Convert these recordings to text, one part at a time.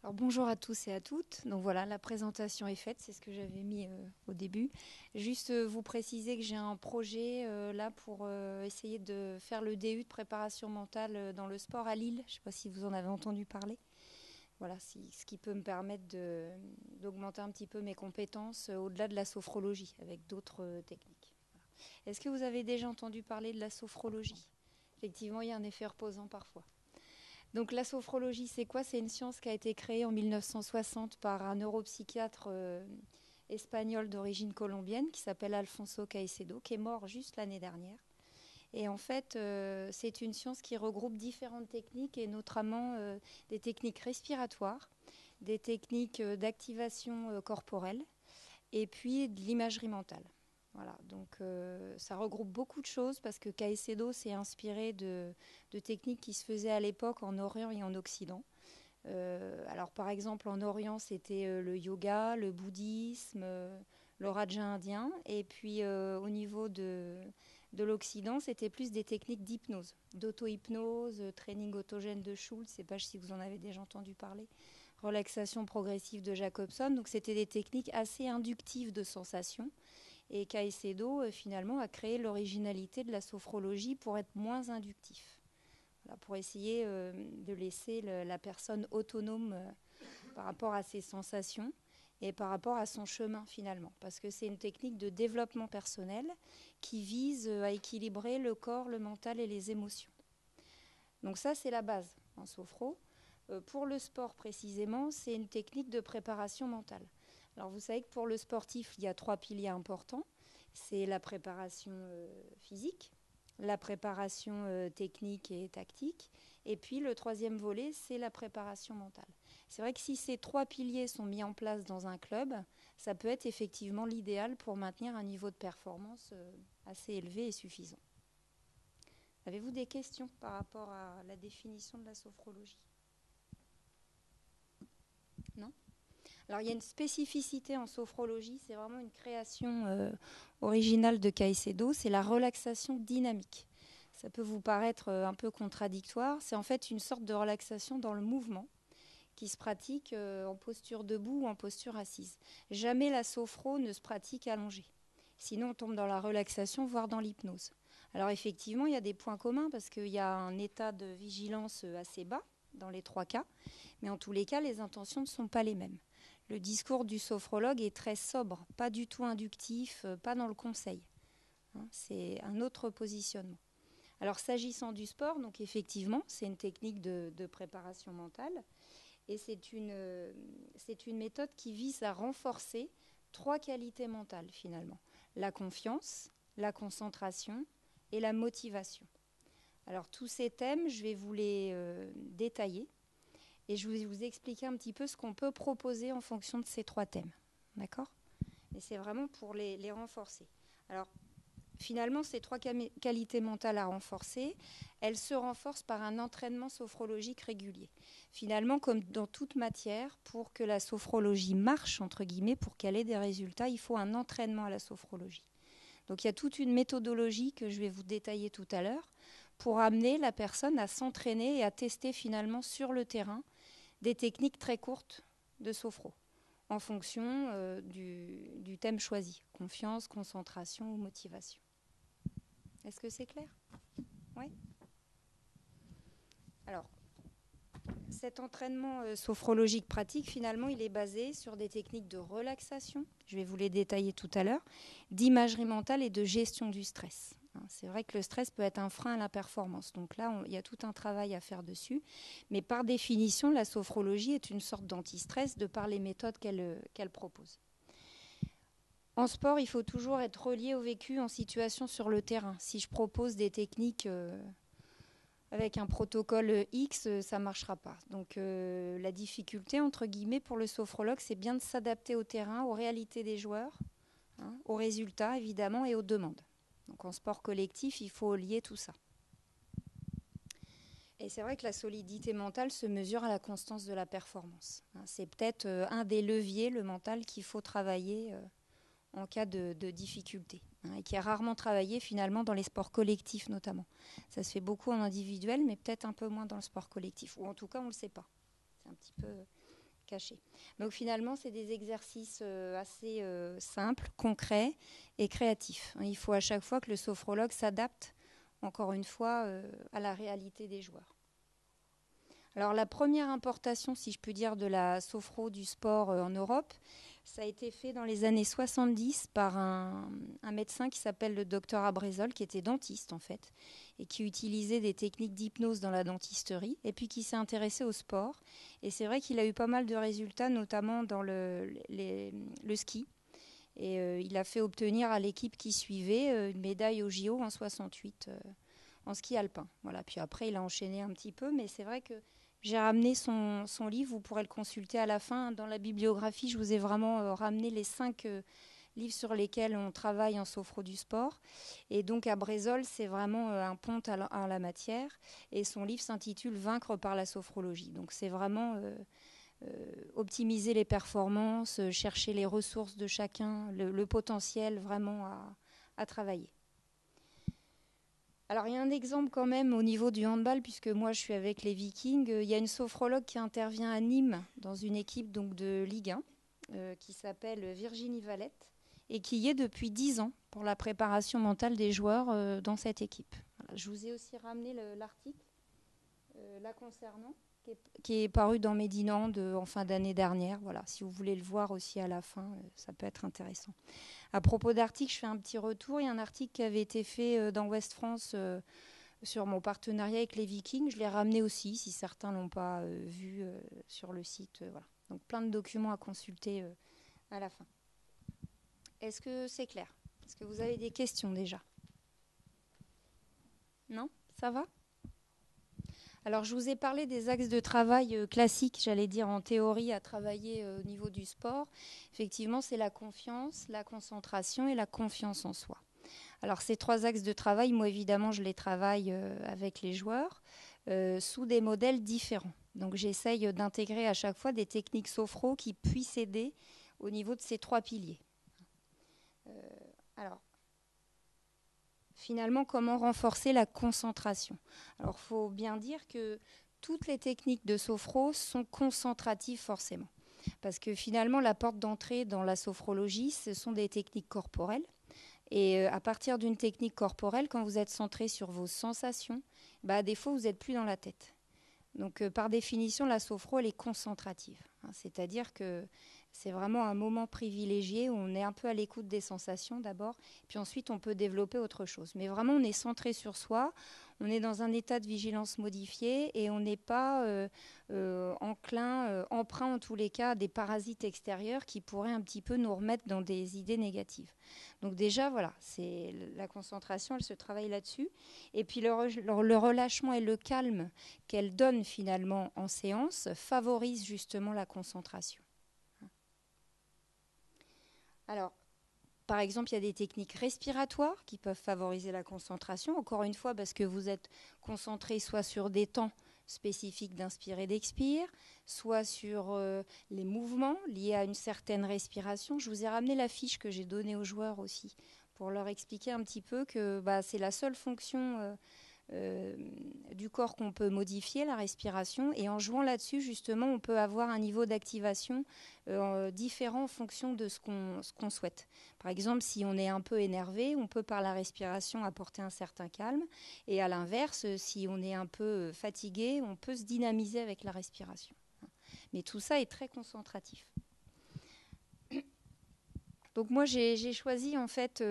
Alors, bonjour à tous et à toutes. Donc voilà, la présentation est faite, c'est ce que j'avais mis au début. Juste vous préciser que j'ai un projet là pour essayer de faire le DU de préparation mentale dans le sport à Lille. Je ne sais pas si vous en avez entendu parler. Voilà, ce qui peut me permettre d'augmenter un petit peu mes compétences au-delà de la sophrologie avec d'autres techniques. Voilà. Est-ce que vous avez déjà entendu parler de la sophrologie? Effectivement, il y a un effet reposant parfois. Donc la sophrologie, c'est quoi? C'est une science qui a été créée en 1960 par un neuropsychiatre espagnol d'origine colombienne qui s'appelle Alfonso Caicedo, qui est mort juste l'année dernière. Et en fait, c'est une science qui regroupe différentes techniques et notamment des techniques respiratoires, des techniques d'activation corporelle et puis de l'imagerie mentale. Voilà, donc ça regroupe beaucoup de choses parce que Caicedo s'est inspiré de techniques qui se faisaient à l'époque en Orient et en Occident. Alors par exemple en Orient c'était le yoga, le bouddhisme, le raja indien et puis au niveau de l'Occident c'était plus des techniques d'hypnose, d'auto-hypnose, training autogène de Schultz, je ne sais pas si vous en avez déjà entendu parler, relaxation progressive de Jacobson, donc c'était des techniques assez inductives de sensations. Et Caicedo, finalement, a créé l'originalité de la sophrologie pour être moins inductif. Voilà, pour essayer de laisser la personne autonome par rapport à ses sensations et par rapport à son chemin, finalement. Parce que c'est une technique de développement personnel qui vise à équilibrer le corps, le mental et les émotions. Donc ça, c'est la base en sophro. Pour le sport, précisément, c'est une technique de préparation mentale. Alors vous savez que pour le sportif, il y a 3 piliers importants. C'est la préparation physique, la préparation technique et tactique, et puis le troisième volet, c'est la préparation mentale. C'est vrai que si ces 3 piliers sont mis en place dans un club, ça peut être effectivement l'idéal pour maintenir un niveau de performance assez élevé et suffisant. Avez-vous des questions par rapport à la définition de la sophrologie? Non? Alors il y a une spécificité en sophrologie, c'est vraiment une création originale de Caicedo, c'est la relaxation dynamique. Ça peut vous paraître un peu contradictoire, c'est en fait une sorte de relaxation dans le mouvement qui se pratique en posture debout ou en posture assise. Jamais la sophro ne se pratique allongée. Sinon on tombe dans la relaxation, voire dans l'hypnose. Alors effectivement, il y a des points communs parce qu'il y a un état de vigilance assez bas dans les 3 cas, mais en tous les cas, les intentions ne sont pas les mêmes. Le discours du sophrologue est très sobre, pas du tout inductif, pas dans le conseil. C'est un autre positionnement. Alors s'agissant du sport, donc effectivement, c'est une technique de préparation mentale et c'est une méthode qui vise à renforcer 3 qualités mentales finalement. La confiance, la concentration et la motivation. Alors tous ces thèmes, je vais vous les détailler. Et je vais vous expliquer un petit peu ce qu'on peut proposer en fonction de ces 3 thèmes. D'accord? Et c'est vraiment pour les renforcer. Alors, finalement, ces 3 qualités mentales à renforcer, elles se renforcent par un entraînement sophrologique régulier. Finalement, comme dans toute matière, pour que la sophrologie marche, entre guillemets, pour qu'elle ait des résultats, il faut un entraînement à la sophrologie. Donc, il y a toute une méthodologie que je vais vous détailler tout à l'heure pour amener la personne à s'entraîner et à tester finalement sur le terrain des techniques très courtes de sophro en fonction du thème choisi, confiance, concentration ou motivation. Est-ce que c'est clair? Oui. Alors, cet entraînement sophrologique pratique, finalement, il est basé sur des techniques de relaxation, je vais vous les détailler tout à l'heure, d'imagerie mentale et de gestion du stress. C'est vrai que le stress peut être un frein à la performance. Donc là, il y a tout un travail à faire dessus. Mais par définition, la sophrologie est une sorte d'anti-stress de par les méthodes qu'elle propose. En sport, il faut toujours être relié au vécu en situation sur le terrain. Si je propose des techniques avec un protocole X, ça ne marchera pas. Donc la difficulté, entre guillemets, pour le sophrologue, c'est bien de s'adapter au terrain, aux réalités des joueurs, aux résultats, évidemment, et aux demandes. Donc en sport collectif, il faut lier tout ça. Et c'est vrai que la solidité mentale se mesure à la constance de la performance. C'est peut-être un des leviers, le mental, qu'il faut travailler en cas de difficulté, et qui est rarement travaillé finalement dans les sports collectifs notamment. Ça se fait beaucoup en individuel, mais peut-être un peu moins dans le sport collectif. Ou en tout cas, on ne le sait pas. C'est un petit peu caché. Donc finalement, c'est des exercices assez simples, concrets et créatifs. Il faut à chaque fois que le sophrologue s'adapte, encore une fois, à la réalité des joueurs. Alors la première importation, si je peux dire, de la sophro du sport en Europe, ça a été fait dans les années 70 par un médecin qui s'appelle le docteur Abrezol, qui était dentiste en fait, et qui utilisait des techniques d'hypnose dans la dentisterie, et puis qui s'est intéressé au sport. Et c'est vrai qu'il a eu pas mal de résultats, notamment dans le ski. Et il a fait obtenir à l'équipe qui suivait une médaille au JO en 68 en ski alpin. Voilà. Puis après, il a enchaîné un petit peu, mais c'est vrai que j'ai ramené son livre, vous pourrez le consulter à la fin. Dans la bibliographie, je vous ai vraiment ramené les 5 livres sur lesquels on travaille en sophro du sport. Et donc à Brézol, c'est vraiment un ponte à la matière. Et son livre s'intitule « Vaincre par la sophrologie ». Donc c'est vraiment optimiser les performances, chercher les ressources de chacun, le potentiel vraiment à travailler. Alors, il y a un exemple quand même au niveau du handball, puisque moi, je suis avec les Vikings. Il y a une sophrologue qui intervient à Nîmes dans une équipe donc, de Ligue 1 qui s'appelle Virginie Valette et qui y est depuis 10 ans pour la préparation mentale des joueurs dans cette équipe. Voilà. Je vous ai aussi ramené l'article la concernant qui est paru dans Medinand en fin d'année dernière. Voilà, si vous voulez le voir aussi à la fin, ça peut être intéressant. À propos d'articles, je fais un petit retour. Il y a un article qui avait été fait dans Ouest France sur mon partenariat avec les Vikings. Je l'ai ramené aussi, si certains ne l'ont pas vu sur le site. Voilà. Donc plein de documents à consulter à la fin. Est-ce que c'est clair? Est-ce que vous avez des questions déjà? Non? Ça va? Alors, je vous ai parlé des axes de travail classiques, j'allais dire en théorie, à travailler au niveau du sport. Effectivement, c'est la confiance, la concentration et la confiance en soi. Alors, ces 3 axes de travail, moi, évidemment, je les travaille avec les joueurs sous des modèles différents. Donc, j'essaye d'intégrer à chaque fois des techniques sophro qui puissent aider au niveau de ces 3 piliers. Alors, finalement, comment renforcer la concentration? Alors, il faut bien dire que toutes les techniques de sophro sont concentratives forcément. Parce que finalement, la porte d'entrée dans la sophrologie, ce sont des techniques corporelles. Et à partir d'une technique corporelle, quand vous êtes centré sur vos sensations, à défaut, vous n'êtes plus dans la tête. Donc, par définition, la sophro, elle est concentrative. C'est-à-dire que c'est vraiment un moment privilégié où on est un peu à l'écoute des sensations d'abord, puis ensuite on peut développer autre chose. Mais vraiment, on est centré sur soi, on est dans un état de vigilance modifié et on n'est pas emprunt en tous les cas à des parasites extérieurs qui pourraient un petit peu nous remettre dans des idées négatives. Donc déjà, voilà, c'est la concentration, elle se travaille là-dessus. Et puis le relâchement et le calme qu'elle donne finalement en séance favorise justement la concentration. Alors, par exemple, il y a des techniques respiratoires qui peuvent favoriser la concentration. Encore une fois, parce que vous êtes concentré soit sur des temps spécifiques d'inspire et d'expire, soit sur les mouvements liés à une certaine respiration. Je vous ai ramené la fiche que j'ai donnée aux joueurs aussi pour leur expliquer un petit peu que c'est la seule fonction du corps qu'on peut modifier, la respiration, et en jouant là-dessus, justement, on peut avoir un niveau d'activation différent en fonction de ce qu'on souhaite. Par exemple, si on est un peu énervé, on peut par la respiration apporter un certain calme, et à l'inverse, si on est un peu fatigué, on peut se dynamiser avec la respiration. Mais tout ça est très concentratif. Donc moi, j'ai choisi, en fait,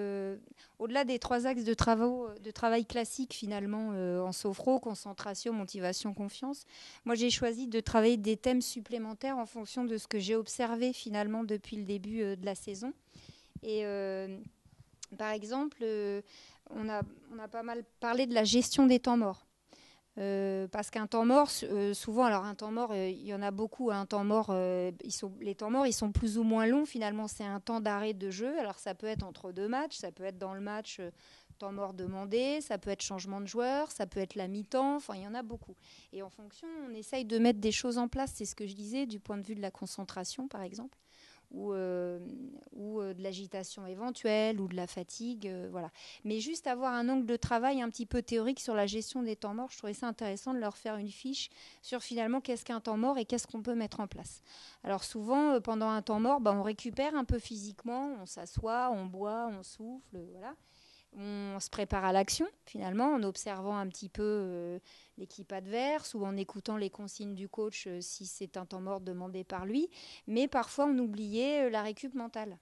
au-delà des 3 axes de travail classiques, finalement, en sophro, concentration, motivation, confiance, moi, j'ai choisi de travailler des thèmes supplémentaires en fonction de ce que j'ai observé, finalement, depuis le début de la saison. Et par exemple, on a pas mal parlé de la gestion des temps morts. Parce qu'un temps mort, souvent, alors un temps mort, il y en a beaucoup. Un temps mort, les temps morts, ils sont plus ou moins longs. Finalement, c'est un temps d'arrêt de jeu. Alors, ça peut être entre 2 matchs, ça peut être dans le match temps mort demandé, ça peut être changement de joueur, ça peut être la mi-temps. Enfin, il y en a beaucoup. Et en fonction, on essaye de mettre des choses en place. C'est ce que je disais du point de vue de la concentration, par exemple. ou de l'agitation éventuelle ou de la fatigue. Voilà. Mais juste avoir un angle de travail un petit peu théorique sur la gestion des temps morts, je trouvais ça intéressant de leur faire une fiche sur finalement qu'est-ce qu'un temps mort et qu'est-ce qu'on peut mettre en place. Alors souvent, pendant un temps mort, on récupère un peu physiquement, on s'assoit, on boit, on souffle, voilà. On se prépare à l'action, finalement, en observant un petit peu l'équipe adverse ou en écoutant les consignes du coach si c'est un temps mort demandé par lui. Mais parfois, on oubliait la récup mentale.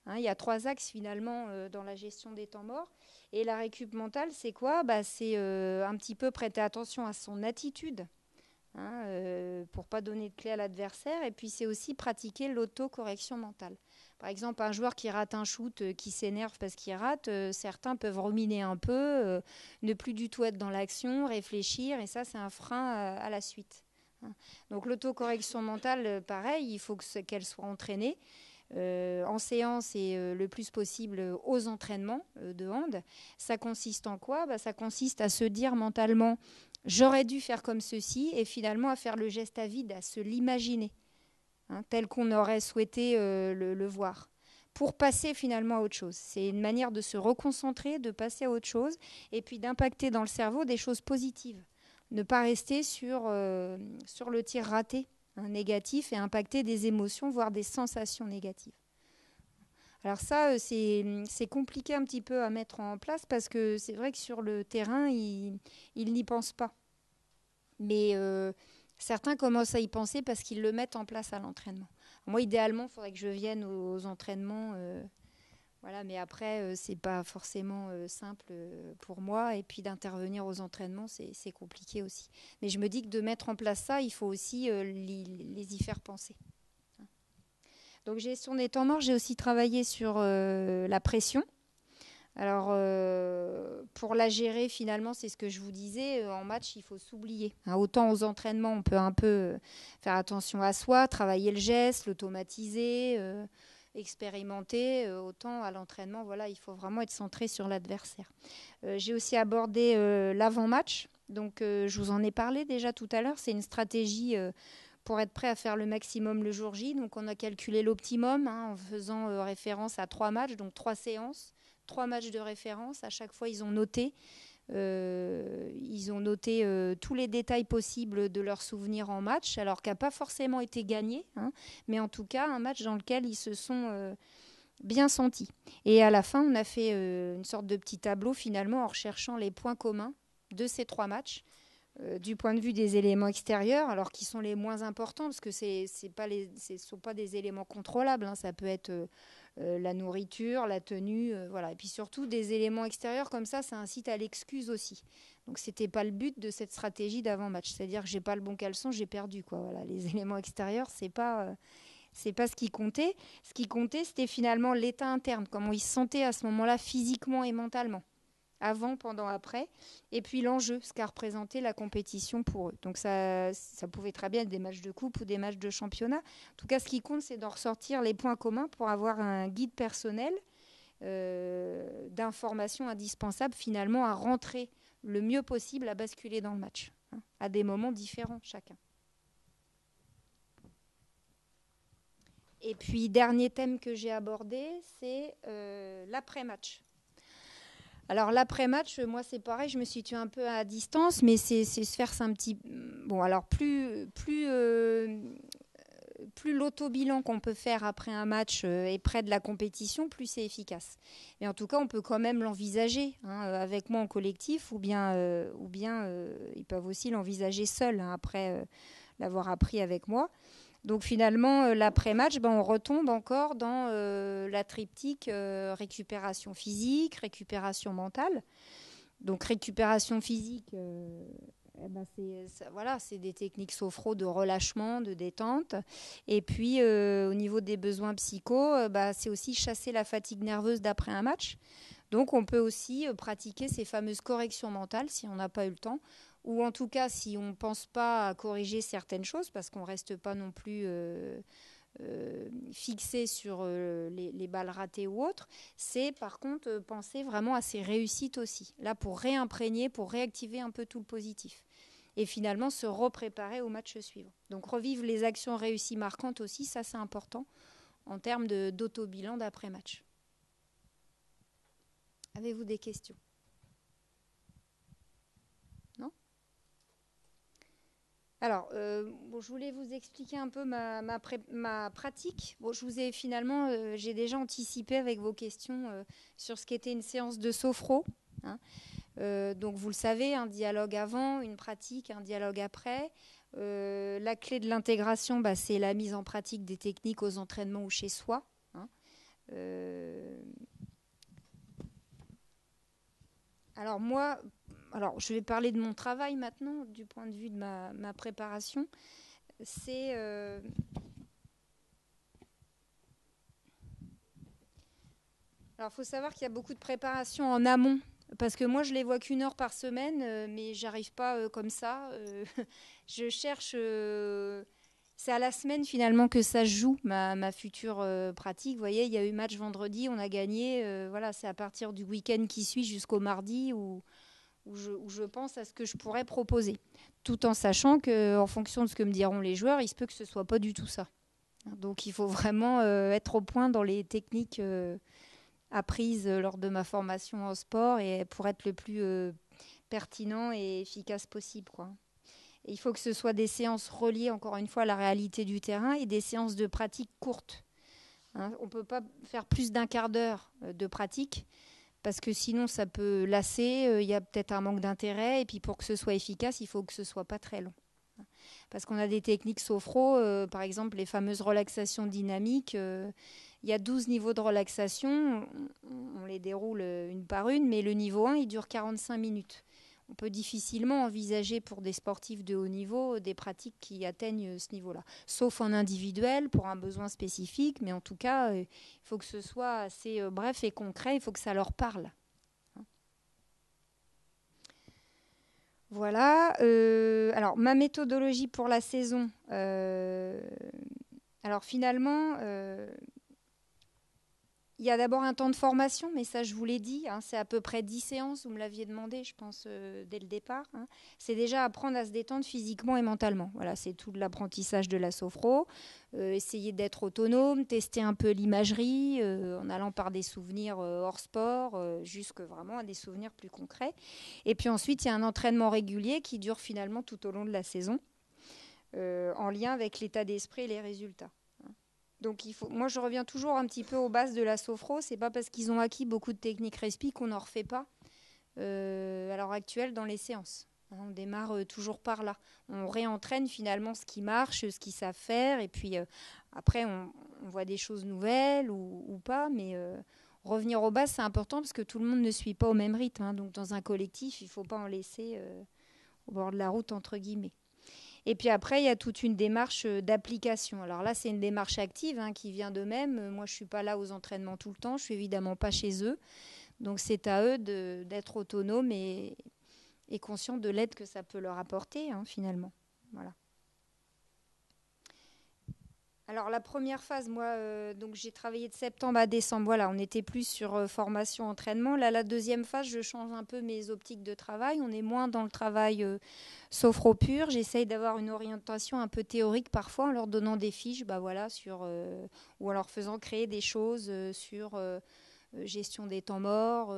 Hein, il y a 3 axes, finalement, dans la gestion des temps morts. Et la récup mentale, c'est quoi ? C'est un petit peu prêter attention à son attitude, hein, pour ne pas donner de clé à l'adversaire. Et puis, c'est aussi pratiquer l'autocorrection mentale. Par exemple, un joueur qui rate un shoot, qui s'énerve parce qu'il rate, certains peuvent ruminer un peu, ne plus du tout être dans l'action, réfléchir, et ça, c'est un frein à la suite. Hein. Donc l'autocorrection mentale, pareil, il faut qu'elle soit entraînée en séance et le plus possible aux entraînements de hand. Ça consiste en quoi ? Ça consiste à se dire mentalement « j'aurais dû faire comme ceci » et finalement à faire le geste à vide, à se l'imaginer. Tel qu'on aurait souhaité le voir, pour passer finalement à autre chose. C'est une manière de se reconcentrer, de passer à autre chose, et puis d'impacter dans le cerveau des choses positives. Ne pas rester sur le tir raté, négatif, et impacter des émotions, voire des sensations négatives. Alors ça, c'est compliqué un petit peu à mettre en place, parce que c'est vrai que sur le terrain, ils n'y pensent pas. Mais certains commencent à y penser parce qu'ils le mettent en place à l'entraînement. Moi, idéalement, il faudrait que je vienne aux entraînements. Voilà, mais après, c'est pas forcément simple pour moi. Et puis d'intervenir aux entraînements, c'est compliqué aussi. Mais je me dis que de mettre en place ça, il faut aussi les y faire penser. Donc, gestion des temps morts, j'ai aussi travaillé sur la pression. Alors, pour la gérer, finalement, c'est ce que je vous disais, en match, il faut s'oublier. Hein, autant aux entraînements, on peut un peu faire attention à soi, travailler le geste, l'automatiser, expérimenter. Autant à l'entraînement, voilà, il faut vraiment être centré sur l'adversaire. J'ai aussi abordé l'avant-match. Donc, je vous en ai parlé déjà tout à l'heure. C'est une stratégie pour être prêt à faire le maximum le jour J. Donc, on a calculé l'optimum en faisant référence à 3 matchs, donc 3 séances. 3 matchs de référence. À chaque fois, ils ont noté tous les détails possibles de leurs souvenirs en match, alors qu'il n'a pas forcément été gagné, mais en tout cas, un match dans lequel ils se sont bien sentis. Et à la fin, on a fait une sorte de petit tableau, finalement, en recherchant les points communs de ces 3 matchs, du point de vue des éléments extérieurs, alors qui sont les moins importants, parce que ce ne sont pas des éléments contrôlables. Ça peut être la nourriture, la tenue, voilà. Et puis surtout, des éléments extérieurs comme ça incite à l'excuse aussi. Donc, ce n'était pas le but de cette stratégie d'avant-match. C'est-à-dire que je n'ai pas le bon caleçon, j'ai perdu, quoi. Voilà. Les éléments extérieurs, c'est pas ce qui comptait. Ce qui comptait, c'était finalement l'état interne, comment ils se sentaient à ce moment-là, physiquement et mentalement. Avant, pendant, après. Et puis l'enjeu, ce qu'a représenté la compétition pour eux. Donc ça pouvait très bien être des matchs de coupe ou des matchs de championnat. En tout cas, ce qui compte, c'est d'en ressortir les points communs pour avoir un guide personnel d'informations indispensables finalement à rentrer le mieux possible, à basculer dans le match, à des moments différents chacun. Et puis, dernier thème que j'ai abordé, c'est l'après-match. Alors l'après-match, moi c'est pareil, je me situe un peu à distance, mais c'est se faire un petit... Bon, alors plus l'auto-bilan qu'on peut faire après un match est près de la compétition, plus c'est efficace. Mais en tout cas, on peut quand même l'envisager avec moi en collectif, ou bien ils peuvent aussi l'envisager seuls après l'avoir appris avec moi. Donc finalement, l'après-match, on retombe encore dans la triptyque récupération physique, récupération mentale. Donc récupération physique, c'est des techniques sophro de relâchement, de détente. Et puis au niveau des besoins psycho, c'est aussi chasser la fatigue nerveuse d'après un match. Donc on peut aussi pratiquer ces fameuses corrections mentales si on n'a pas eu le temps, ou en tout cas si on ne pense pas à corriger certaines choses, parce qu'on ne reste pas non plus fixé sur les balles ratées ou autres. C'est par contre penser vraiment à ses réussites aussi, là pour réimprégner, pour réactiver un peu tout le positif. Et finalement se repréparer au match suivant. Donc revivre les actions réussies marquantes aussi, ça c'est important. en termes d'autobilan d'après-match. Avez-vous des questions? Non? Alors, je voulais vous expliquer un peu ma pratique. Bon, je vous ai finalement, j'ai déjà anticipé avec vos questions sur ce qu'était une séance de sophro. Hein. Donc, vous le savez, un dialogue avant, une pratique, un dialogue après. La clé de l'intégration, c'est la mise en pratique des techniques aux entraînements ou chez soi. Hein. Alors moi, je vais parler de mon travail maintenant, du point de vue de ma préparation. C'est alors, il faut savoir qu'il y a beaucoup de préparation en amont. Parce que moi, je les vois qu'une heure par semaine, mais j'arrive pas comme ça. Je cherche. C'est à la semaine finalement que ça se joue, ma future pratique. Vous voyez, il y a eu match vendredi, on a gagné. Voilà, c'est à partir du week-end qui suit jusqu'au mardi où je pense à ce que je pourrais proposer. Tout en sachant qu'en fonction de ce que me diront les joueurs, il se peut que ce soit pas du tout ça. Donc, il faut vraiment être au point dans les techniques apprises lors de ma formation en sport et pour être le plus pertinent et efficace possible, quoi. Et il faut que ce soit des séances reliées, encore une fois, à la réalité du terrain et des séances de pratique courtes. Hein, on ne peut pas faire plus d'un quart d'heure de pratique parce que sinon, ça peut lasser. Il y a peut-être un manque d'intérêt. Et puis, pour que ce soit efficace, il faut que ce ne soit pas très long. Parce qu'on a des techniques sophro, par exemple, les fameuses relaxations dynamiques. Il y a 12 niveaux de relaxation. On les déroule une par une, mais le niveau 1, il dure 45 minutes. On peut difficilement envisager pour des sportifs de haut niveau des pratiques qui atteignent ce niveau-là. Sauf en individuel, pour un besoin spécifique, mais en tout cas, il faut que ce soit assez bref et concret, il faut que ça leur parle. Voilà. Alors, ma méthodologie pour la saison. Alors, finalement, il y a d'abord un temps de formation, mais ça, je vous l'ai dit, hein, c'est à peu près 10 séances. Vous me l'aviez demandé, je pense, dès le départ. Hein. C'est déjà apprendre à se détendre physiquement et mentalement. Voilà, c'est tout l'apprentissage de la sophro. Essayer d'être autonome, tester un peu l'imagerie, en allant par des souvenirs hors sport, jusque vraiment à des souvenirs plus concrets. Et puis ensuite, il y a un entraînement régulier qui dure finalement tout au long de la saison, en lien avec l'état d'esprit et les résultats. Donc moi je reviens toujours un petit peu aux bases de la sophro. C'est pas parce qu'ils ont acquis beaucoup de techniques respi qu'on n'en refait pas à l'heure actuelle dans les séances. On démarre toujours par là. On réentraîne finalement ce qui marche, ce qu'ils savent faire, et puis après on voit des choses nouvelles ou pas, mais revenir aux bases c'est important parce que tout le monde ne suit pas au même rythme. Hein. Donc dans un collectif, il ne faut pas en laisser au bord de la route entre guillemets. Et puis après, il y a toute une démarche d'application. Alors là, c'est une démarche active qui vient d'eux-mêmes. Moi, je ne suis pas là aux entraînements tout le temps. Je ne suis évidemment pas chez eux. Donc, c'est à eux d'être autonomes et conscients de l'aide que ça peut leur apporter, finalement. Voilà. Alors, la première phase, moi, donc j'ai travaillé de septembre à décembre. Voilà, on était plus sur formation, entraînement. Là, la deuxième phase, je change un peu mes optiques de travail. On est moins dans le travail sophro pur. J'essaye d'avoir une orientation un peu théorique parfois en leur donnant des fiches, ou en leur faisant créer des choses sur gestion des temps morts,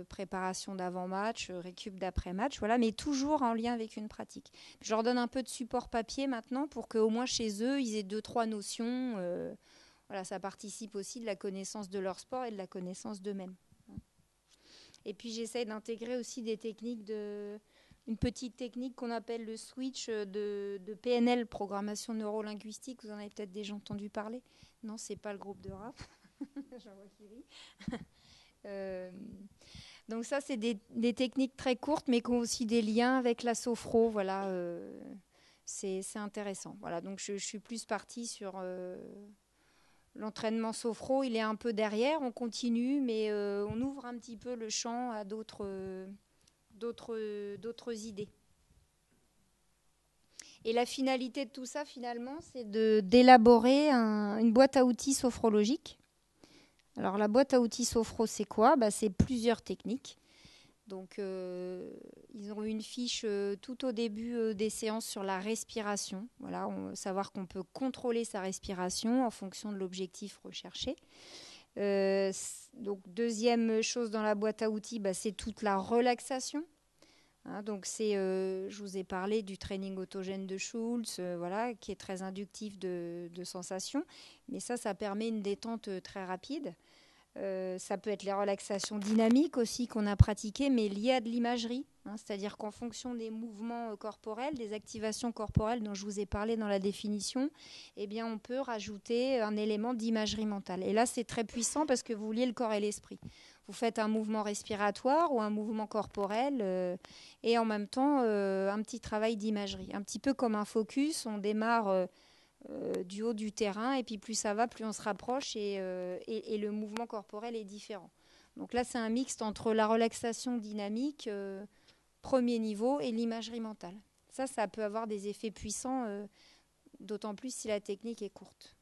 préparation d'avant-match, récup d'après-match, voilà, mais toujours en lien avec une pratique. Je leur donne un peu de support papier maintenant pour qu'au moins chez eux, ils aient 2-3 notions. Voilà, ça participe aussi de la connaissance de leur sport et de la connaissance d'eux-mêmes. Et puis j'essaie d'intégrer aussi des techniques une petite technique qu'on appelle le switch de PNL, programmation neurolinguistique. Vous en avez peut-être déjà entendu parler. Non, c'est pas le groupe de rap. J'en vois qui rit. Donc ça, c'est des techniques très courtes, mais qui ont aussi des liens avec la sophro. Voilà, c'est intéressant. Voilà, donc je suis plus partie sur l'entraînement sophro. Il est un peu derrière, on continue, mais on ouvre un petit peu le champ à d'autres idées. Et la finalité de tout ça, finalement, c'est d'élaborer une boîte à outils sophrologique. Alors, la boîte à outils sophro, c'est quoi ? C'est plusieurs techniques. Donc, ils ont une fiche tout au début des séances sur la respiration. Voilà, savoir qu'on peut contrôler sa respiration en fonction de l'objectif recherché. Donc, deuxième chose dans la boîte à outils, c'est toute la relaxation. Hein, donc, je vous ai parlé du training autogène de Schultz, voilà, qui est très inductif de sensations. Mais ça permet une détente très rapide. Ça peut être les relaxations dynamiques aussi qu'on a pratiquées, mais liées à de l'imagerie. Hein, c'est-à-dire qu'en fonction des mouvements corporels, des activations corporelles dont je vous ai parlé dans la définition, eh bien, on peut rajouter un élément d'imagerie mentale. Et là, c'est très puissant parce que vous liez le corps et l'esprit. Vous faites un mouvement respiratoire ou un mouvement corporel et en même temps un petit travail d'imagerie. Un petit peu comme un focus, on démarre du haut du terrain et puis plus ça va, plus on se rapproche et le mouvement corporel est différent. Donc là, c'est un mixte entre la relaxation dynamique, premier niveau, et l'imagerie mentale. Ça peut avoir des effets puissants, d'autant plus si la technique est courte.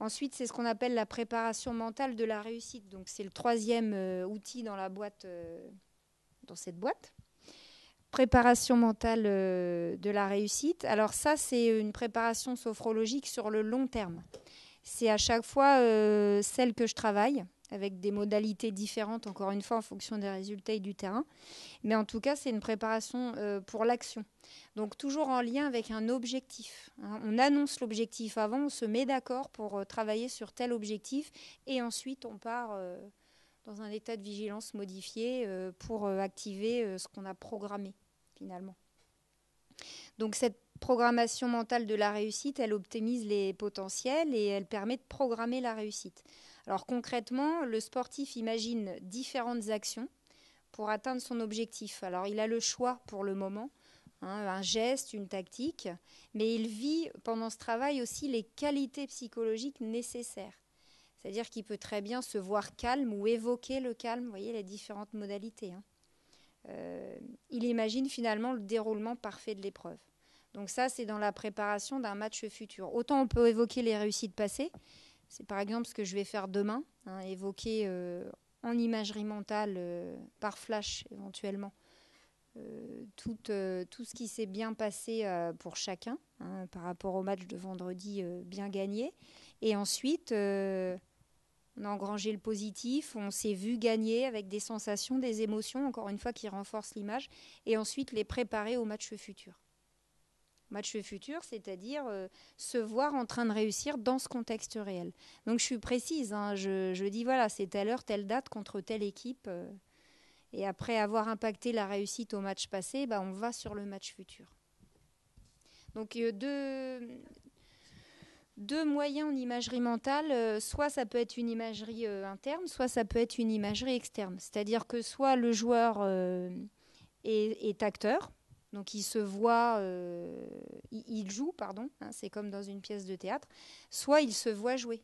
Ensuite, c'est ce qu'on appelle la préparation mentale de la réussite. Donc, c'est le troisième outil dans la boîte, dans cette boîte. Préparation mentale de la réussite. Alors ça, c'est une préparation sophrologique sur le long terme. C'est à chaque fois celle que je travaille, avec des modalités différentes, encore une fois, en fonction des résultats et du terrain. Mais en tout cas, c'est une préparation pour l'action. Donc, toujours en lien avec un objectif. Hein. On annonce l'objectif avant, on se met d'accord pour travailler sur tel objectif. Et ensuite, on part dans un état de vigilance modifié pour activer ce qu'on a programmé, finalement. Donc, cette programmation mentale de la réussite, elle optimise les potentiels et elle permet de programmer la réussite. Alors concrètement, le sportif imagine différentes actions pour atteindre son objectif. Alors il a le choix pour le moment, un geste, une tactique, mais il vit pendant ce travail aussi les qualités psychologiques nécessaires. C'est-à-dire qu'il peut très bien se voir calme ou évoquer le calme, vous voyez les différentes modalités. Il imagine finalement le déroulement parfait de l'épreuve. Donc ça, c'est dans la préparation d'un match futur. Autant on peut évoquer les réussites passées, c'est par exemple ce que je vais faire demain, évoquer en imagerie mentale, par flash éventuellement, tout ce qui s'est bien passé pour chacun, par rapport au match de vendredi bien gagné. Et ensuite, on a engrangé le positif, on s'est vu gagner avec des sensations, des émotions, encore une fois, qui renforcent l'image, et ensuite les préparer au match futur. Match futur, c'est-à-dire se voir en train de réussir dans ce contexte réel. Donc je suis précise, je dis voilà, c'est telle heure, telle date contre telle équipe. Et après avoir impacté la réussite au match passé, on va sur le match futur. Donc deux moyens en imagerie mentale, soit ça peut être une imagerie interne, soit ça peut être une imagerie externe. C'est-à-dire que soit le joueur est acteur, donc il se voit, il joue, c'est comme dans une pièce de théâtre, soit il se voit jouer,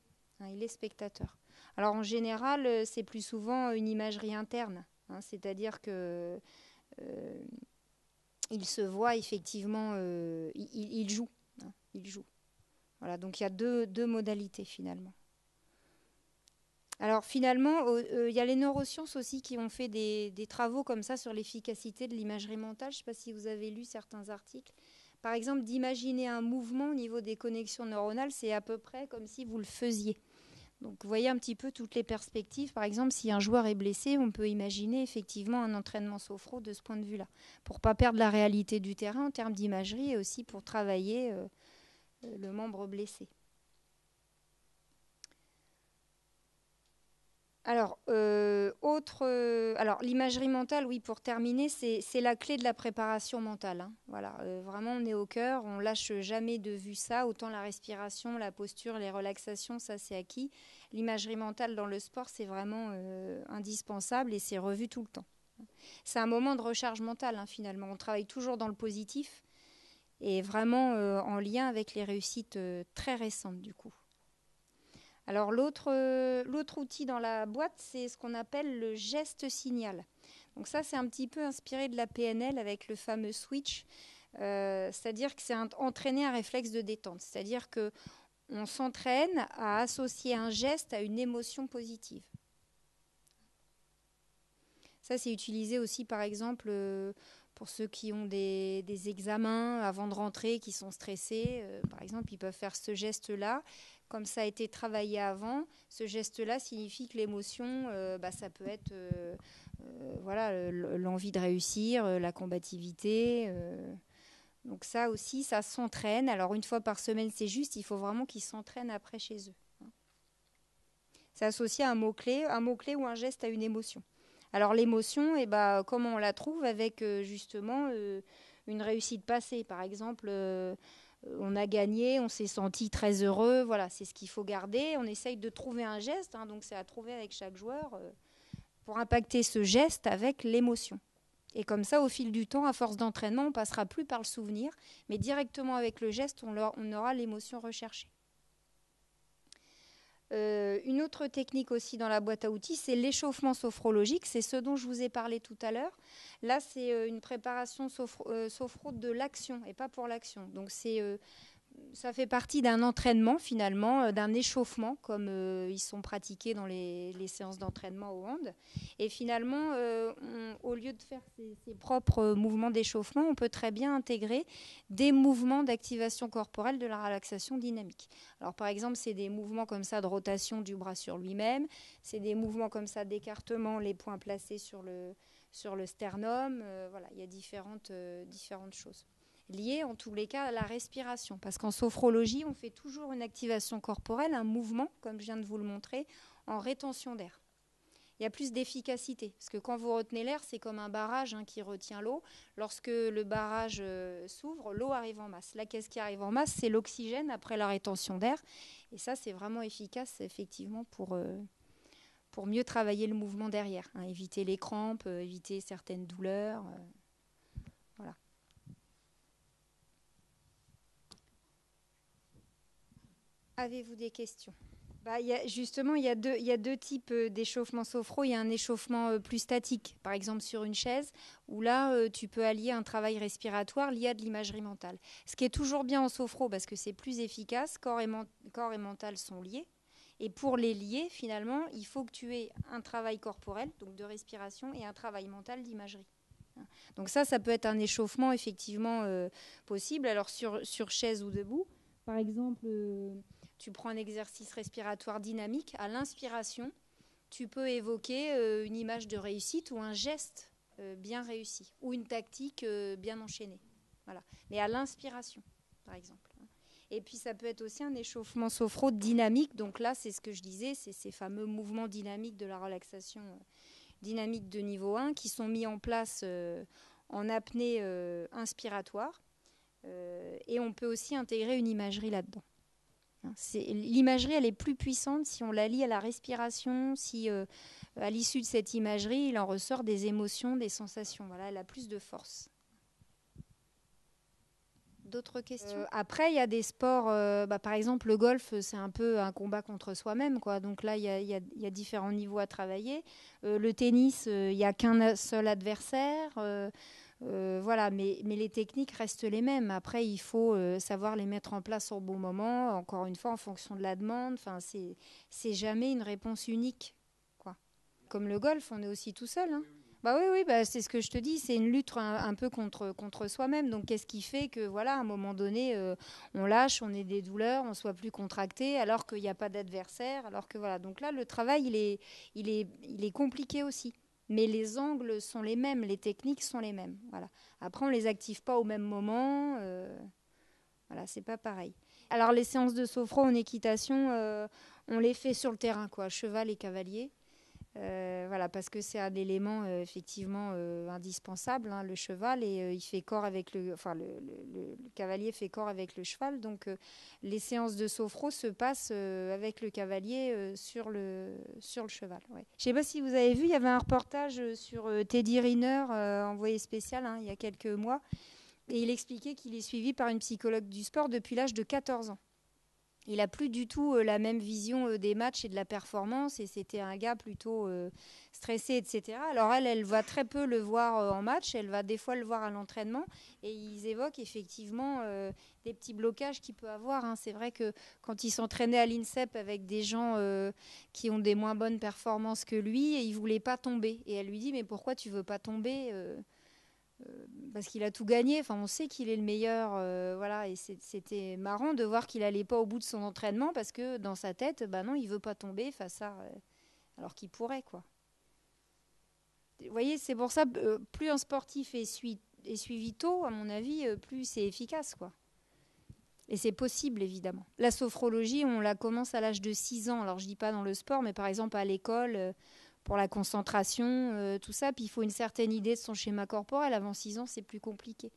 il est spectateur. Alors en général, c'est plus souvent une imagerie interne, c'est-à-dire que il se voit effectivement, il joue, il joue. Voilà, donc il y a deux modalités finalement. Alors finalement, il y a les neurosciences aussi qui ont fait des travaux comme ça sur l'efficacité de l'imagerie mentale. Je ne sais pas si vous avez lu certains articles. Par exemple, d'imaginer un mouvement au niveau des connexions neuronales, c'est à peu près comme si vous le faisiez. Donc vous voyez un petit peu toutes les perspectives. Par exemple, si un joueur est blessé, on peut imaginer effectivement un entraînement sophro de ce point de vue-là, pour ne pas perdre la réalité du terrain en termes d'imagerie et aussi pour travailler le membre blessé. Alors, alors l'imagerie mentale, oui, pour terminer, c'est la clé de la préparation mentale. Voilà, vraiment, on est au cœur, on lâche jamais de vue ça. Autant la respiration, la posture, les relaxations, ça c'est acquis. L'imagerie mentale dans le sport, c'est vraiment indispensable et c'est revu tout le temps. C'est un moment de recharge mentale, finalement. On travaille toujours dans le positif et vraiment en lien avec les réussites très récentes, du coup. Alors l'autre outil dans la boîte, c'est ce qu'on appelle le geste signal. Donc ça, c'est un petit peu inspiré de la PNL avec le fameux switch. C'est-à-dire que c'est entraîner un réflexe de détente. C'est-à-dire qu'on s'entraîne à associer un geste à une émotion positive. Ça, c'est utilisé aussi, par exemple, pour ceux qui ont des examens avant de rentrer, qui sont stressés. Par exemple, ils peuvent faire ce geste-là. Comme ça a été travaillé avant, ce geste-là signifie que l'émotion, ça peut être voilà, l'envie de réussir, la combativité. Donc ça aussi, ça s'entraîne. Alors une fois par semaine, c'est juste. Il faut vraiment qu'ils s'entraînent après chez eux. C'est associé à un mot-clé ou un geste à une émotion. Alors l'émotion, comment on la trouve avec justement une réussite passée. Par exemple, on a gagné, on s'est senti très heureux. Voilà, c'est ce qu'il faut garder. On essaye de trouver un geste, donc c'est à trouver avec chaque joueur pour impacter ce geste avec l'émotion. Et comme ça, au fil du temps, à force d'entraînement, on ne passera plus par le souvenir, mais directement avec le geste, on aura l'émotion recherchée. Une autre technique aussi dans la boîte à outils, c'est l'échauffement sophrologique. C'est ce dont je vous ai parlé tout à l'heure. Là, c'est une préparation sophro de l'action et pas pour l'action. Donc, ça fait partie d'un entraînement finalement, d'un échauffement comme ils sont pratiqués dans les séances d'entraînement au hand. Et finalement, au lieu de faire ses propres mouvements d'échauffement, on peut très bien intégrer des mouvements d'activation corporelle de la relaxation dynamique. Alors par exemple, c'est des mouvements comme ça de rotation du bras sur lui-même, c'est des mouvements comme ça d'écartement, les poings placés sur le sternum. Voilà, il y a différentes choses liées en tous les cas à la respiration. Parce qu'en sophrologie, on fait toujours une activation corporelle, un mouvement, comme je viens de vous le montrer, en rétention d'air. Il y a plus d'efficacité. Parce que quand vous retenez l'air, c'est comme un barrage qui retient l'eau. Lorsque le barrage s'ouvre, l'eau arrive en masse. Là, qu'est-ce qui arrive en masse? C'est l'oxygène après la rétention d'air. Et ça, c'est vraiment efficace, effectivement, pour mieux travailler le mouvement derrière. Éviter les crampes, éviter certaines douleurs. Voilà. Avez-vous des questions? Il y a deux types d'échauffement sophro. Il y a un échauffement plus statique, par exemple sur une chaise, où là, tu peux allier un travail respiratoire lié à de l'imagerie mentale. Ce qui est toujours bien en sophro, parce que c'est plus efficace, corps et mental sont liés. Et pour les lier, finalement, il faut que tu aies un travail corporel, donc de respiration, et un travail mental d'imagerie. Donc ça peut être un échauffement effectivement possible. Alors sur chaise ou debout, par exemple... tu prends un exercice respiratoire dynamique. À l'inspiration, tu peux évoquer une image de réussite ou un geste bien réussi ou une tactique bien enchaînée. Voilà. Mais à l'inspiration, par exemple. Et puis, ça peut être aussi un échauffement sophro dynamique. Donc là, c'est ce que je disais, c'est ces fameux mouvements dynamiques de la relaxation dynamique de niveau 1 qui sont mis en place en apnée inspiratoire. Et on peut aussi intégrer une imagerie là-dedans. L'imagerie, elle est plus puissante si on la lie à la respiration, si à l'issue de cette imagerie, il en ressort des émotions, des sensations. Voilà, elle a plus de force. D'autres questions? Après, il y a des sports, par exemple le golf, c'est un peu un combat contre soi-même, quoi. Donc là, il y a différents niveaux à travailler. Le tennis, il n'y a qu'un seul adversaire. Voilà, mais les techniques restent les mêmes. Après, il faut savoir les mettre en place au bon moment, encore une fois, en fonction de la demande. Enfin, c'est jamais une réponse unique, quoi. Comme le golf, on est aussi tout seul. Oui, c'est ce que je te dis, c'est une lutte un peu contre soi-même. Donc, qu'est-ce qui fait que, voilà, à un moment donné, on lâche, on ait des douleurs, on soit plus contracté, alors qu'il n'y a pas d'adversaire, alors que voilà. Donc là, le travail, il est compliqué aussi. Mais les angles sont les mêmes, les techniques sont les mêmes. Voilà. Après, on ne les active pas au même moment. Voilà, c'est pas pareil. Alors, les séances de sophro en équitation, on les fait sur le terrain, quoi, cheval et cavalier. Voilà, parce que c'est un élément effectivement indispensable, le cheval, et il fait corps avec le cavalier fait corps avec le cheval. Donc, les séances de sophro se passent avec le cavalier sur le cheval. Ouais. Je ne sais pas si vous avez vu, il y avait un reportage sur Teddy Riner, envoyé spécial, il y a quelques mois, et il expliquait qu'il est suivi par une psychologue du sport depuis l'âge de 14 ans. Il a plus du tout la même vision des matchs et de la performance, et c'était un gars plutôt stressé, etc. Alors elle va très peu le voir en match, elle va des fois le voir à l'entraînement, et ils évoquent effectivement des petits blocages qu'il peut avoir. Hein. C'est vrai que quand il s'entraînait à l'INSEP avec des gens qui ont des moins bonnes performances que lui, il voulait pas tomber. Et elle lui dit, mais pourquoi tu veux pas tomber parce qu'il a tout gagné. Enfin, on sait qu'il est le meilleur. Voilà. Et c'était marrant de voir qu'il allait pas au bout de son entraînement parce que dans sa tête, bah non, il veut pas tomber face à. Alors qu'il pourrait, quoi. Vous voyez, c'est pour ça, plus un sportif est suivi tôt, à mon avis, plus c'est efficace, quoi. Et c'est possible, évidemment. La sophrologie, on la commence à l'âge de 6 ans. Alors, je dis pas dans le sport, mais par exemple à l'école, pour la concentration, tout ça. Puis, il faut une certaine idée de son schéma corporel. Avant 6 ans, c'est plus compliqué.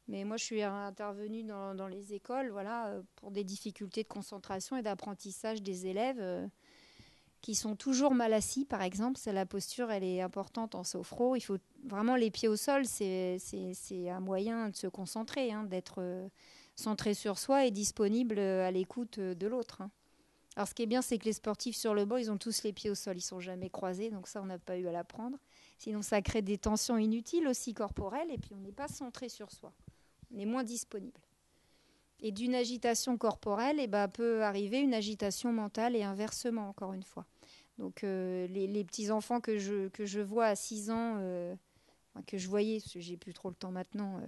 Mais moi, je suis intervenue dans les écoles, voilà, pour des difficultés de concentration et d'apprentissage des élèves qui sont toujours mal assis, par exemple. C'est la posture, elle est importante en sophro. Il faut vraiment les pieds au sol. C'est un moyen de se concentrer, hein, d'être centré sur soi et disponible à l'écoute de l'autre. Hein. Alors, ce qui est bien, c'est que les sportifs sur le banc, ils ont tous les pieds au sol. Ils ne sont jamais croisés, donc ça, on n'a pas eu à l'apprendre. Sinon, ça crée des tensions inutiles aussi corporelles, et puis on n'est pas centré sur soi. On est moins disponible. Et d'une agitation corporelle, peut arriver une agitation mentale et inversement, encore une fois. Donc, les petits-enfants que je vois à 6 ans, que je voyais, parce que j'ai plus trop le temps maintenant,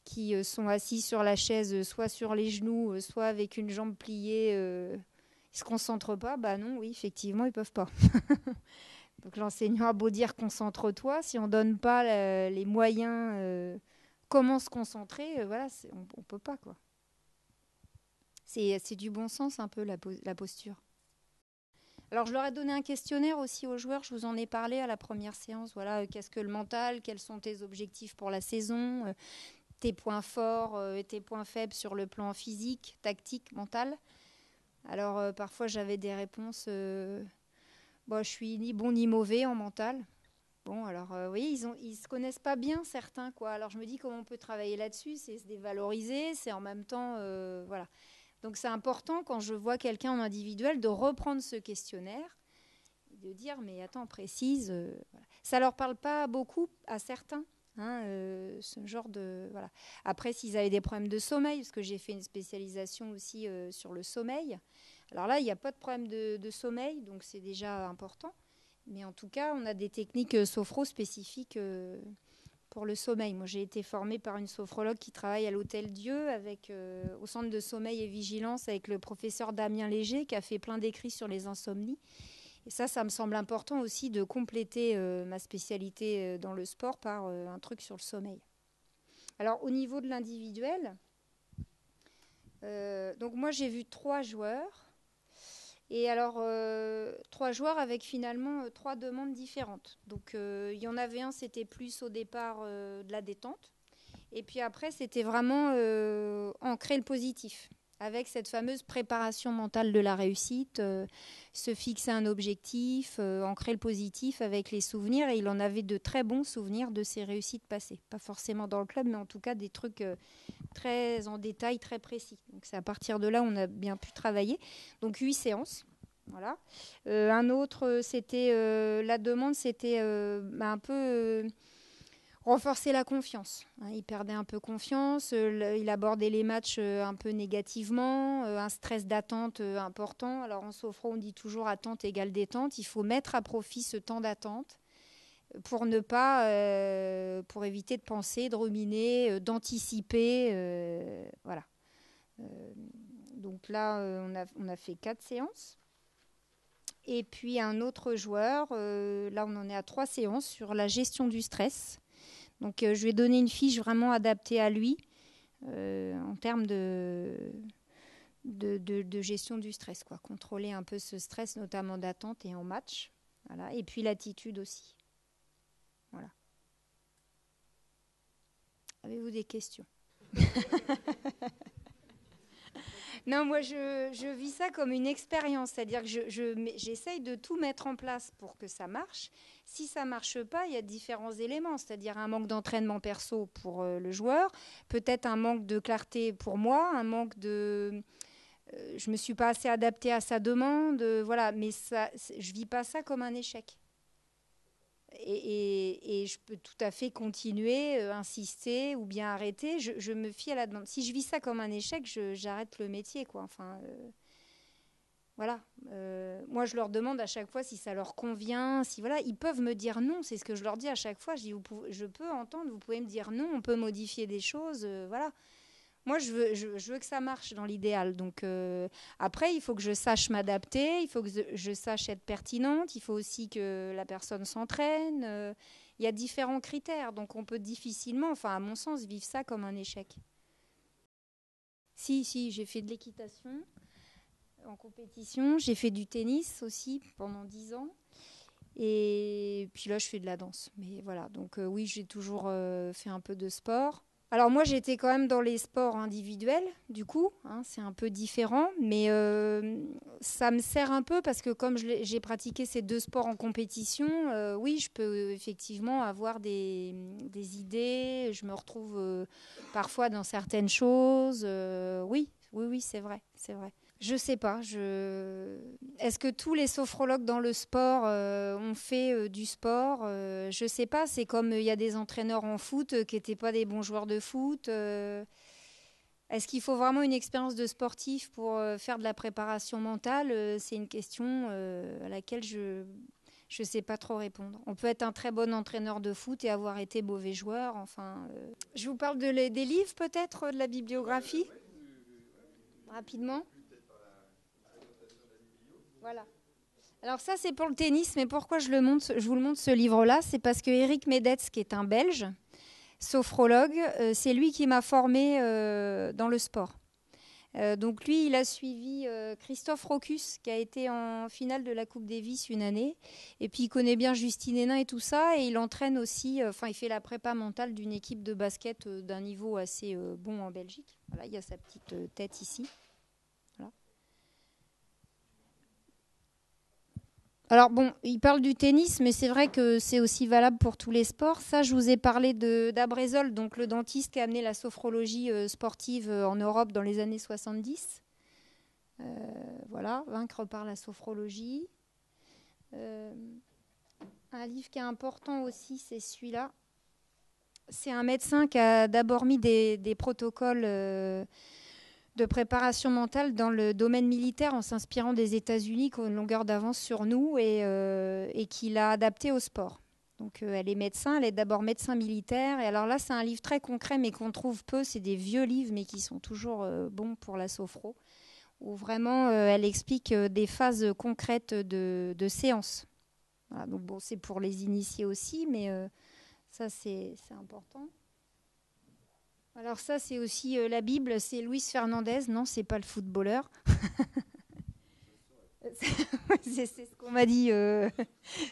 qui sont assis sur la chaise, soit sur les genoux, soit avec une jambe pliée, ils ne se concentrent pas. Bah non, oui, effectivement, ils ne peuvent pas. Donc l'enseignant a beau dire concentre-toi, si on ne donne pas les moyens, comment se concentrer, voilà, on ne peut pas, quoi. C'est du bon sens un peu la posture. Alors je leur ai donné un questionnaire aussi aux joueurs, je vous en ai parlé à la première séance. Voilà, qu'est-ce que le mental, quels sont tes objectifs pour la saison, tes points forts et tes points faibles sur le plan physique, tactique, mental. Alors parfois j'avais des réponses, je suis ni bon ni mauvais en mental. Bon, alors, vous voyez, ils se connaissent pas bien, certains, quoi. Alors, je me dis comment on peut travailler là-dessus, c'est se dévaloriser, c'est en même temps, voilà. Donc, c'est important, quand je vois quelqu'un en individuel, de reprendre ce questionnaire et de dire, mais attends, précise. Voilà. Ça leur parle pas beaucoup à certains, hein, ce genre de... Voilà. Après, s'ils avaient des problèmes de sommeil, parce que j'ai fait une spécialisation aussi sur le sommeil. Alors là, il n'y a pas de problème de sommeil, donc c'est déjà important. Mais en tout cas, on a des techniques sophro spécifiques pour le sommeil. Moi, j'ai été formée par une sophrologue qui travaille à l'Hôtel Dieu au centre de sommeil et vigilance avec le professeur Damien Léger qui a fait plein d'écrits sur les insomnies. Et ça me semble important aussi de compléter ma spécialité dans le sport par un truc sur le sommeil. Alors, au niveau de l'individuel, donc moi, j'ai vu 3 joueurs. Et alors, 3 joueurs avec finalement 3 demandes différentes. Donc, il y en avait un, c'était plus au départ de la détente. Et puis après, c'était vraiment ancrer le positif. Avec cette fameuse préparation mentale de la réussite, se fixer un objectif, ancrer le positif avec les souvenirs. Et il en avait de très bons souvenirs de ses réussites passées. Pas forcément dans le club, mais en tout cas des trucs très en détail, très précis. Donc c'est à partir de là où on a bien pu travailler. Donc 8 séances. Voilà. Un autre, c'était la demande, c'était un peu renforcer la confiance. Hein, il perdait un peu confiance, il abordait les matchs un peu négativement, un stress d'attente important. Alors en sophro, on dit toujours attente égale détente. Il faut mettre à profit ce temps d'attente pour ne pas, pour éviter de penser, de ruminer, d'anticiper, voilà. Donc là, on a fait 4 séances. Et puis un autre joueur, là on en est à 3 séances sur la gestion du stress. Donc je vais donner une fiche vraiment adaptée à lui en termes de gestion du stress, quoi. Contrôler un peu ce stress, notamment d'attente et en match. Voilà. Et puis l'attitude aussi. Voilà. Avez-vous des questions? Non, moi, je vis ça comme une expérience. C'est-à-dire que j'essaye de tout mettre en place pour que ça marche. Si ça ne marche pas, il y a différents éléments. C'est-à-dire un manque d'entraînement perso pour le joueur, peut-être un manque de clarté pour moi, un manque je me suis pas assez adaptée à sa demande, voilà. Mais ça, je vis pas ça comme un échec. Et je peux tout à fait continuer, insister ou bien arrêter. Je me fie à la demande. Si je vis ça comme un échec, j'arrête le métier, quoi. Enfin, voilà. Moi, je leur demande à chaque fois si ça leur convient. Si voilà, ils peuvent me dire non. C'est ce que je leur dis à chaque fois. Je dis, je peux entendre. Vous pouvez me dire non. On peut modifier des choses. Voilà. Moi, je veux que ça marche dans l'idéal. Donc, après, il faut que je sache m'adapter, il faut que je sache être pertinente, il faut aussi que la personne s'entraîne. Il y a différents critères. Donc, on peut difficilement, enfin, à mon sens, vivre ça comme un échec. Si, j'ai fait de l'équitation en compétition. J'ai fait du tennis aussi pendant 10 ans. Et puis là, je fais de la danse. Mais voilà, donc oui, j'ai toujours fait un peu de sport. Alors moi, j'étais quand même dans les sports individuels, du coup, hein, c'est un peu différent, mais ça me sert un peu parce que comme j'ai pratiqué ces deux sports en compétition, oui, je peux effectivement avoir des idées, je me retrouve parfois dans certaines choses, oui, c'est vrai, c'est vrai. Je sais pas. Est-ce que tous les sophrologues dans le sport ont fait du sport? Je sais pas. C'est comme il y a des entraîneurs en foot qui n'étaient pas des bons joueurs de foot. Est-ce qu'il faut vraiment une expérience de sportif pour faire de la préparation mentale? C'est une question à laquelle je sais pas trop répondre. On peut être un très bon entraîneur de foot et avoir été mauvais joueur. Enfin, je vous parle des livres peut-être, de la bibliographie, rapidement. Voilà. Alors ça, c'est pour le tennis, mais pourquoi je vous le montre ce livre-là? C'est parce que Eric Medetz, qui est un Belge, sophrologue, c'est lui qui m'a formée dans le sport. Donc lui, il a suivi Christophe Rocus, qui a été en finale de la Coupe Davis une année. Et puis il connaît bien Justine Hénin et tout ça. Et il entraîne aussi, il fait la prépa mentale d'une équipe de basket d'un niveau assez bon en Belgique. Voilà, il y a sa petite tête ici. Voilà. Alors bon, il parle du tennis, mais c'est vrai que c'est aussi valable pour tous les sports. Ça, je vous ai parlé d'Abrezol, donc le dentiste qui a amené la sophrologie sportive en Europe dans les années 70. Voilà, vaincre par la sophrologie. Euh, un livre qui est important aussi, c'est celui-là. C'est un médecin qui a d'abord mis des protocoles de préparation mentale dans le domaine militaire en s'inspirant des États-Unis qui ont une longueur d'avance sur nous et qui l'a adapté au sport. Donc elle est médecin, elle est d'abord médecin militaire. Et alors là, c'est un livre très concret mais qu'on trouve peu. C'est des vieux livres mais qui sont toujours bons pour la sophro, où vraiment elle explique des phases concrètes de séance. Voilà, donc bon, c'est pour les initiés aussi, mais ça c'est important. Alors ça, c'est aussi la Bible, c'est Luis Fernandez. Non, c'est pas le footballeur. C'est ce qu'on m'a dit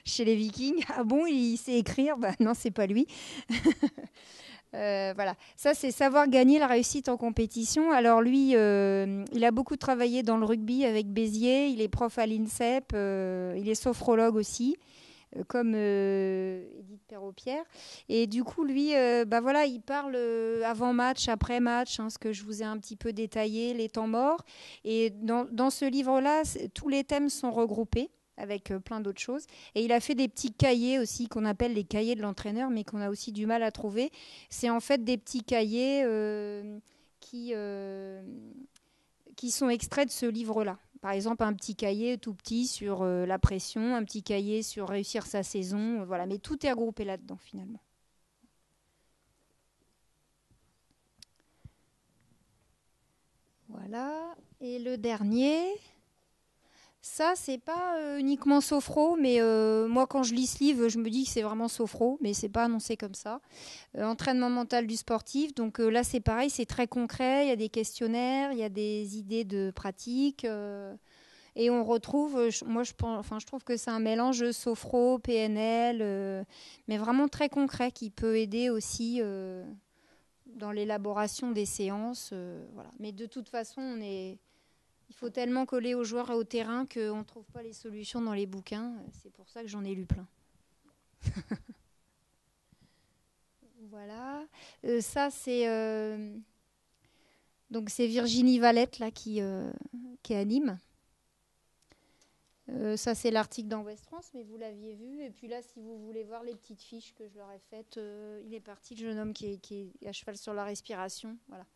chez les Vikings. Ah bon, il sait écrire? Bah non, c'est pas lui. Voilà, ça c'est savoir gagner la réussite en compétition. Alors lui, il a beaucoup travaillé dans le rugby avec Béziers. Il est prof à l'INSEP. Il est sophrologue aussi, comme Edith Perrault-Pierre. Et du coup, lui, voilà, il parle avant match, après match, hein, ce que je vous ai un petit peu détaillé, les temps morts. Et dans ce livre-là, tous les thèmes sont regroupés avec plein d'autres choses. Et il a fait des petits cahiers aussi qu'on appelle les cahiers de l'entraîneur, mais qu'on a aussi du mal à trouver. C'est en fait des petits cahiers qui sont extraits de ce livre-là. Par exemple, un petit cahier tout petit sur la pression, un petit cahier sur réussir sa saison, voilà. Mais tout est regroupé là-dedans finalement. Voilà. Et le dernier, ça c'est pas uniquement sophro, mais moi quand je lis ce livre, je me dis que c'est vraiment sophro, mais c'est pas annoncé comme ça. Entraînement mental du sportif, donc là c'est pareil, c'est très concret, il y a des questionnaires, il y a des idées de pratique. Et on retrouve, je trouve que c'est un mélange sophro, PNL, mais vraiment très concret qui peut aider aussi dans l'élaboration des séances. Voilà. Mais de toute façon, il faut tellement coller aux joueurs et au terrain qu'on ne trouve pas les solutions dans les bouquins. C'est pour ça que j'en ai lu plein. Voilà. Ça, c'est Donc c'est Virginie Valette là qui anime. Ça c'est l'article dans Ouest France, mais vous l'aviez vu. Et puis là, si vous voulez voir les petites fiches que je leur ai faites, il est parti le jeune homme qui est à cheval sur la respiration. Voilà.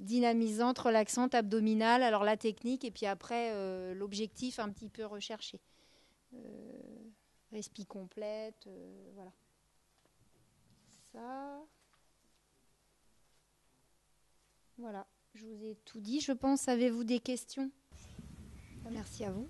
Dynamisante, relaxante, abdominale. Alors la technique et puis après l'objectif un petit peu recherché. Respi complète, voilà. Ça. Voilà, je vous ai tout dit, je pense. Avez-vous des questions? Merci à vous.